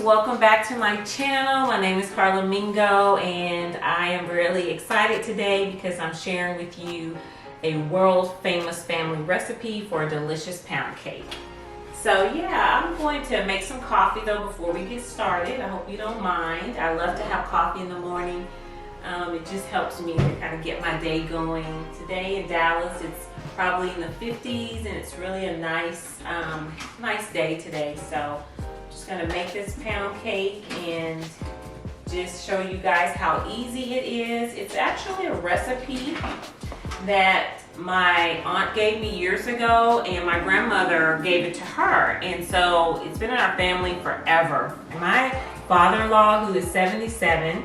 welcome back to my channel. My name is Karla and I am really excited today because I'm sharing with you a world famous family recipe for a delicious pound cake. So yeah, I'm going to make some coffee though before we get started. I hope you don't mind. I love to have coffee in the morning. It just helps me to kind of get my day going. Today in Dallas, it's probably in the 50s and it's really a nice day today. So I'm just gonna make this pound cake and just show you guys how easy it is. It's actually a recipe that my aunt gave me years ago and my grandmother gave it to her, and so it's been in our family forever. My father-in-law, who is 77,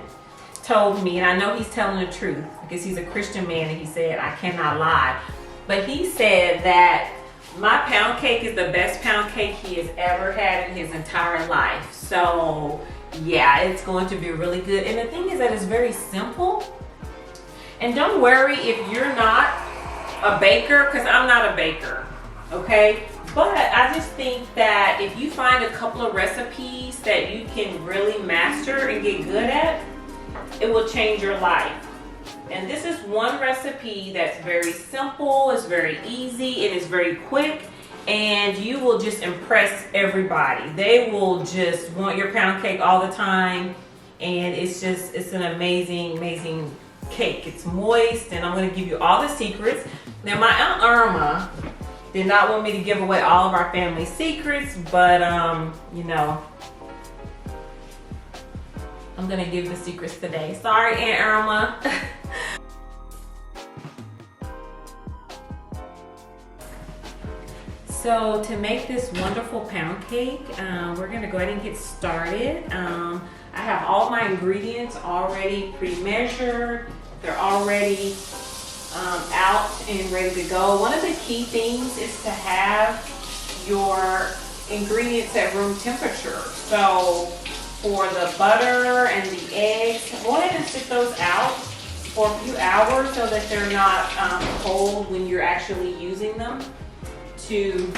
told me, and I know he's telling the truth because he's a Christian man and he said I cannot lie, but he said that my pound cake is the best pound cake he has ever had in his entire life. So yeah, it's going to be really good. And the thing is that it's very simple. And don't worry if you're not a baker, because I'm not a baker, okay? But I just think that if you find a couple of recipes that you can really master and get good at, it will change your life. And this is one recipe that's very simple, it's very easy, it is very quick, and you will just impress everybody. They will just want your pound cake all the time, and it's an amazing cake. It's moist, and I'm going to give you all the secrets. Now, my Aunt Irma did not want me to give away all of our family secrets, but you know, I'm going to give the secrets today. Sorry, Aunt Irma. So to make this wonderful pound cake, we're going to go ahead and get started. I have all my ingredients already pre-measured. They're already out and ready to go. One of the key things is to have your ingredients at room temperature. So for the butter and the eggs, go ahead and sit those out for a few hours so that they're not cold when you're actually using them to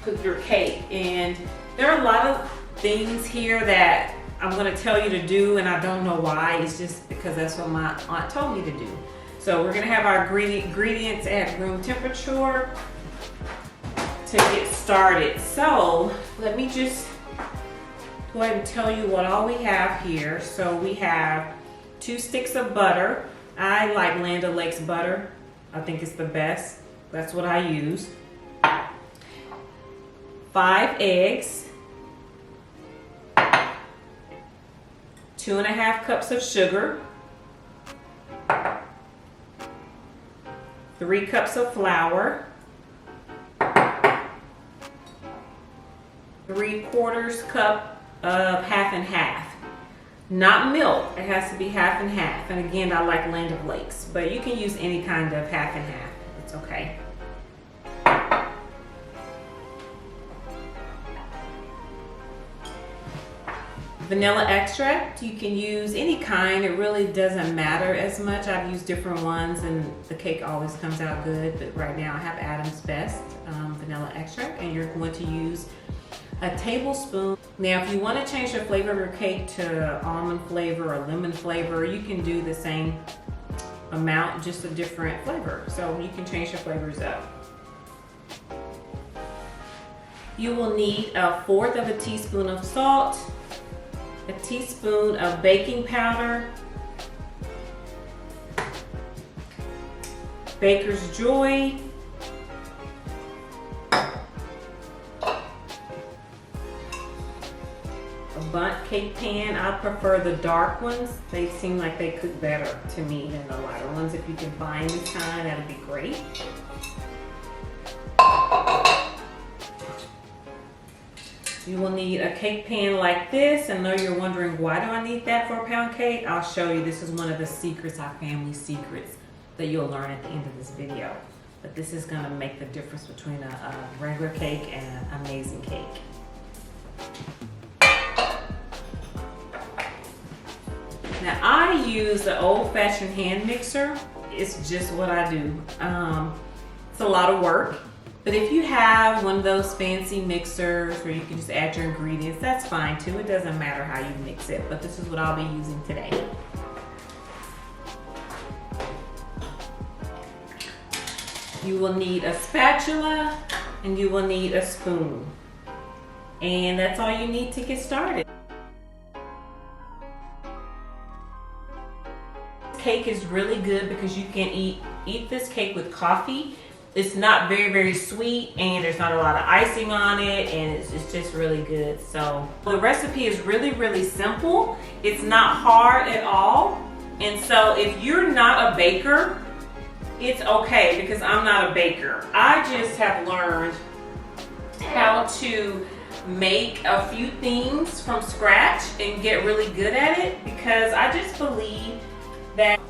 cook your cake. And there are a lot of things here that I'm going to tell you to do, and I don't know why. It's just because that's what my aunt told me to do. So we're going to have our ingredients at room temperature to get started. So let me just go ahead and tell you what all we have here. So we have 2 sticks of butter. I like Land O'Lakes butter. I think it's the best. That's what I use. 5 eggs. 2.5 cups of sugar, 3 cups of flour, 3/4 cup of half and half. Not milk, it has to be half and half. And again, I like Land O'Lakes, but you can use any kind of half and half, it's okay. Vanilla extract, you can use any kind, it really doesn't matter as much. I've used different ones and the cake always comes out good, but right now I have Adam's Best vanilla extract, and you're going to use a tablespoon. Now if you want to change the flavor of your cake to almond flavor or lemon flavor, you can do the same amount, just a different flavor. So you can change the flavors up. You will need 1/4 teaspoon of salt, a teaspoon of baking powder, Baker's Joy, a Bundt cake pan. I prefer the dark ones. They seem like they cook better to me than the lighter ones. If you can find this kind, that'd be great. You will need a cake pan like this, and though you're wondering why do I need that for a pound cake, I'll show you. This is one of the secrets, our family secrets, that you'll learn at the end of this video. But this is going to make the difference between a regular cake and an amazing cake. Now I use the old-fashioned hand mixer. It's just what I do. It's a lot of work. But if you have one of those fancy mixers where you can just add your ingredients, that's fine too. It doesn't matter how you mix it, but this is what I'll be using today. You will need a spatula and you will need a spoon. And that's all you need to get started. This cake is really good because you can eat this cake with coffee. It's not very sweet, and there's not a lot of icing on it, and it's just really good. So the recipe is really simple. It's not hard at all. And so if you're not a baker, it's okay, because I'm not a baker. I just have learned how to make a few things from scratch and get really good at it, because I just believe that.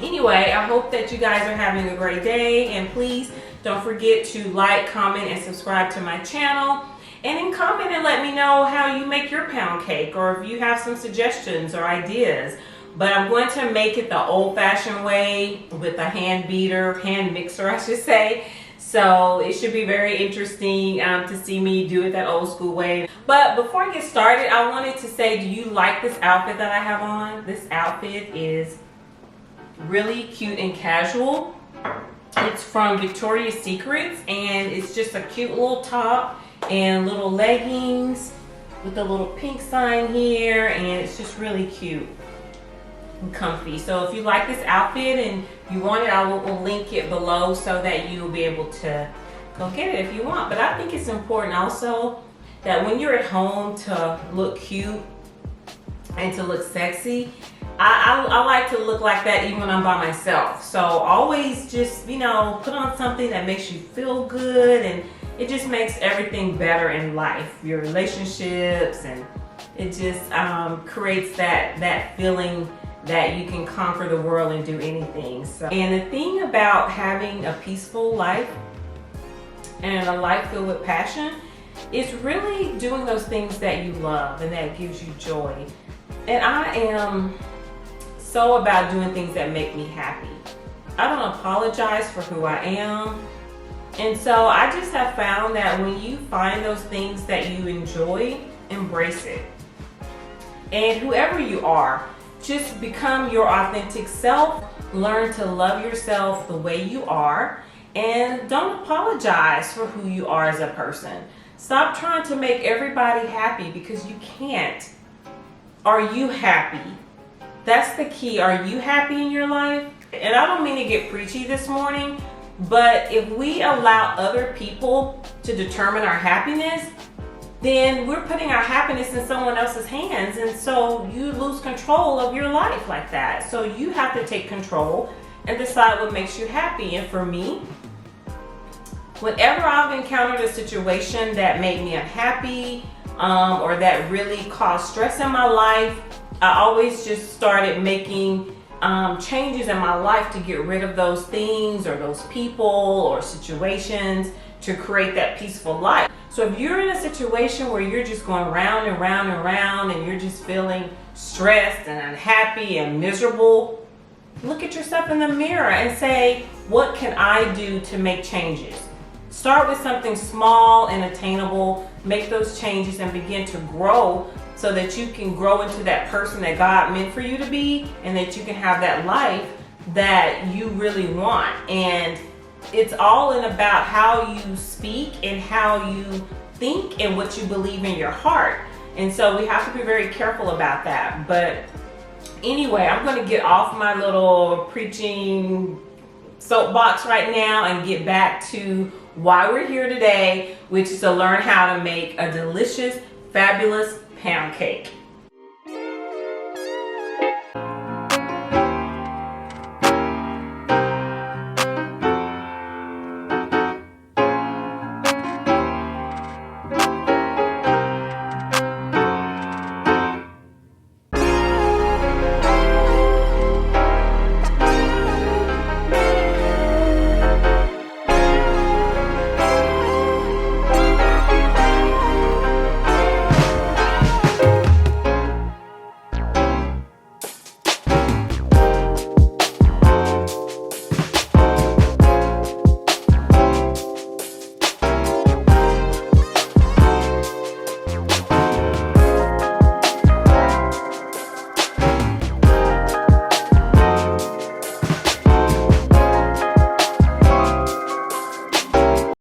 Anyway, I hope that you guys are having a great day, and please don't forget to like, comment, and subscribe to my channel. And then comment and let me know how you make your pound cake, or if you have some suggestions or ideas. But I'm going to make it the old-fashioned way with a hand mixer, I should say. So it should be very interesting to see me do it that old school way. But before I get started, I wanted to say, do you like this outfit that I have on? This outfit is really cute and casual. It's from Victoria's Secrets, and it's just a cute little top and little leggings with a little pink sign here, and it's just really cute and comfy. So if you like this outfit and you want it, I will link it below so that you'll be able to go get it if you want. But I think it's important also that when you're at home to look cute and to look sexy. I like to look like that even when I'm by myself. So always just, put on something that makes you feel good, and it just makes everything better in life, your relationships, and it just creates that feeling that you can conquer the world and do anything. So, and the thing about having a peaceful life and a life filled with passion is really doing those things that you love and that gives you joy. And I am so about doing things that make me happy. I don't apologize for who I am. And so I just have found that when you find those things that you enjoy, embrace it. And whoever you are, just become your authentic self. Learn to love yourself the way you are, and don't apologize for who you are as a person. Stop trying to make everybody happy, because you can't. Are you happy? That's the key. Are you happy in your life? And I don't mean to get preachy this morning, but if we allow other people to determine our happiness, then we're putting our happiness in someone else's hands. And so you lose control of your life like that. So you have to take control and decide what makes you happy. And for me, whenever I've encountered a situation that made me unhappy, or that really caused stress in my life, I always just started making changes in my life to get rid of those things or those people or situations to create that peaceful life. So if you're in a situation where you're just going round and round and round, and you're just feeling stressed and unhappy and miserable, look at yourself in the mirror and say, what can I do to make changes? Start with something small and attainable. Make those changes and begin to grow, so that you can grow into that person that God meant for you to be, and that you can have that life that you really want. And it's all in about how you speak and how you think and what you believe in your heart. And so we have to be very careful about that. But anyway, I'm going to get off my little preaching soapbox right now and get back to why we're here today, which is to learn how to make a delicious, fabulous pound cake.